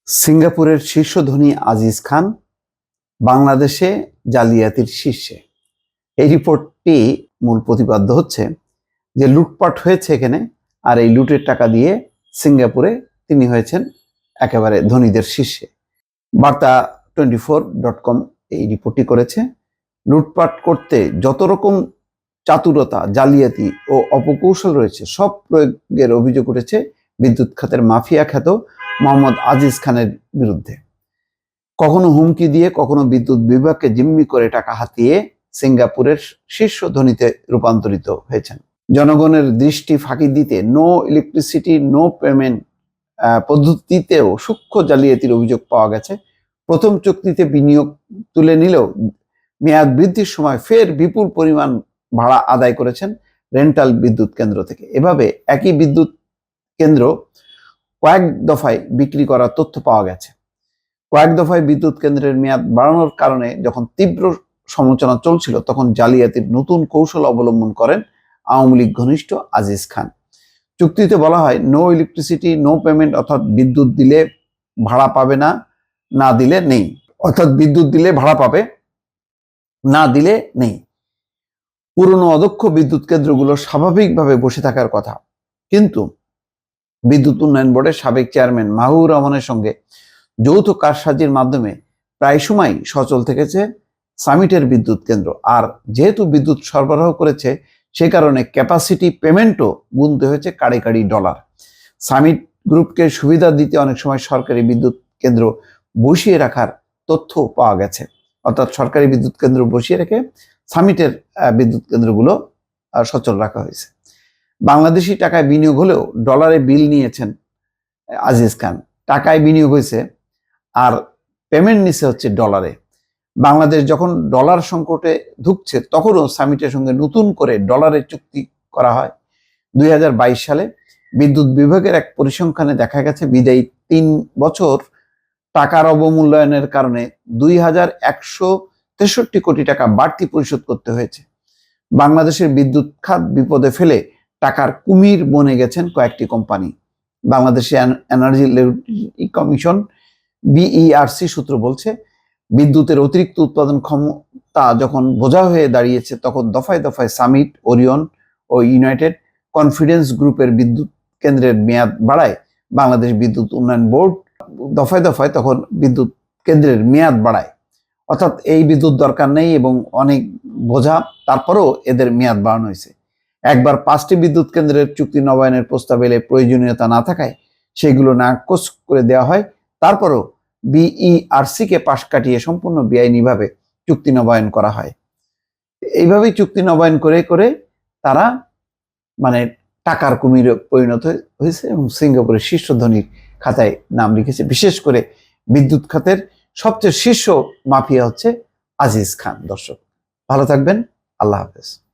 সিঙ্গাপুরের শীর্ষ ধনী আজিজ খান বাংলাদেশে জালিয়াতির শীর্ষে। এই রিপোর্টটি মূল প্রতিপাদ্য হচ্ছে যে লুটপাট হয়েছে এখানে, আর এই লুটের টাকা দিয়ে সিঙ্গাপুরে তিনি হয়েছেন একেবারে ধনীদের শীর্ষে। বার্তা 24.com এই রিপোর্টটি করেছে। লুটপাট করতে যত রকম চাতুরতা, জালিয়াতি ও অপকৌশল রয়েছে সব প্রয়োগের অভিযোগ উঠেছে বিদ্যুৎ খাতের মাফিয়া খ্যাত মোহাম্মদ আজিজ খানের বিরুদ্ধে। কখনো হুমকি দিয়ে, কখনো বিদ্যুৎ বিভাগকে জিম্মি করে টাকা হাতিয়ে সিঙ্গাপুরের শীর্ষ ধনীতে রূপান্তরিত হয়েছেন। জনগণের দৃষ্টি ফাঁকি দিতে নো ইলেকট্রিসিটি নো পেমেন্ট পদ্ধতিতেও সূক্ষ্ম জালিয়াতির অভিযোগ পাওয়া গেছে। প্রথম চুক্তিতে বিনিয়োগ তুলে নিলেও মেয়াদ বৃদ্ধির সময় ফের বিপুল পরিমাণ ভাড়া আদায় করেছেন রেন্টাল বিদ্যুৎ কেন্দ্র থেকে। এভাবে একই বিদ্যুৎ কেন্দ্র কয়েক দফায় বিক্রি করার তথ্য পাওয়া গেছে। কয়েক দফায় বিদ্যুৎ কেন্দ্রের মেয়াদ বাড়ানোর কারণে যখন তীব্র সমালোচনা চলছিল, তখন জালিয়াতির নতুন কৌশল অবলম্বন করেন আওয়ামী লীগ ঘনিষ্ঠ আজিজ খান। চুক্তিতে বলা হয় নো ইলেকট্রিসিটি নো পেমেন্ট, অর্থাৎ বিদ্যুৎ দিলে ভাড়া পাবে না, না দিলে নেই। অর্থাৎ বিদ্যুৎ দিলে ভাড়া পাবে, না দিলে নেই। পুরনো অদক্ষ বিদ্যুৎ কেন্দ্রগুলো স্বাভাবিকভাবে বসে থাকার কথা, কিন্তু বিদ্যুৎ উন্নয়ন বোর্ডের সাবেক চেয়ারম্যান মাহবুবুর রহমানের সঙ্গে যৌথ কারসাজির মাধ্যমে প্রায় সময় সচল থেকেছে সামিটের বিদ্যুৎ কেন্দ্র। আর যেহেতু বিদ্যুৎ সরবরাহ করেছে, সে কারণে ক্যাপাসিটি পেমেন্টও গুনতে হয়েছে কাড়ি কাড়ি ডলার। সামিট গ্রুপকে সুবিধা দিতে অনেক সময় সরকারি বিদ্যুৎ কেন্দ্র বসিয়ে রাখার তথ্য পাওয়া গেছে। অর্থাৎ সরকারি বিদ্যুৎ কেন্দ্র বসিয়ে রেখে সামিটের বিদ্যুৎ কেন্দ্রগুলো সচল রাখা হয়েছে। বাংলাদেশি টাকায় বিনিয়োগ হলেও ডলারে বিল নিয়েছেন আজিজ খান। টাকায় বিনিয়োগ হয়েছে আর পেমেন্ট নিছে হচ্ছে ডলারে। বাংলাদেশ যখন ডলার সংকটে ধুঁকছে, তখনও সামিটের সঙ্গে নতুন করে ডলারের চুক্তি করা হয়। 2022 সালে বিদ্যুৎ বিভাগের এক পরিসংখ্যানে দেখা গেছে বিদায়ী 3 বছর টাকার অবমূল্যায়নের কারণে 2163 কোটি টাকা বাড়তি পরিশোধ করতে হয়েছে। বাংলাদেশের বিদ্যুৎ খাত বিপদে ফেলে টাকার কুমির বনে গেছেন কয়েকটি কোম্পানি। বাংলাদেশে এনার্জি রেগুলেটরি কমিশন BERC সূত্র বলছে, বিদ্যুতের অতিরিক্ত উৎপাদন ক্ষমতা যখন বোঝা হয়ে দাঁড়িয়েছে, তখন দফায় দফায় সামিট, ওরিয়ন ও ইউনাইটেড কনফিডেন্স গ্রুপের বিদ্যুৎ কেন্দ্রের মেয়াদ বাড়ায় বাংলাদেশ বিদ্যুৎ উন্নয়ন বোর্ড। দফায় দফায় তখন বিদ্যুৎ কেন্দ্রের মেয়াদ বাড়ায়, অর্থাৎ এই বিদ্যুৎ দরকার নেই এবং অনেক বোঝা, তারপরেও এদের মেয়াদ বাড়ানো হয়েছে। একবার 5টি বিদ্যুৎ কেন্দ্রের চুক্তি নবায়নের প্রস্তাব এলে প্রয়োজনীয়তা না থাকায় সেগুলো নাকচ করে দেওয়া হয়। তারপরও BERC কে পাশ কাটিয়ে সম্পূর্ণ বেআইনিভাবে চুক্তি নবায়ন করা হয়। এইভাবেই চুক্তি নবায়ন করে করে তারা টাকার কুমিরে পরিণত হয়েছে এবং সিঙ্গাপুরের শীর্ষ ধনীর খাতায় নাম লিখেছে। বিশেষ করে বিদ্যুৎ খাতের সবচেয়ে শীর্ষ মাফিয়া হচ্ছে আজিজ খান। দর্শক ভালো থাকবেন, আল্লাহ হাফেজ।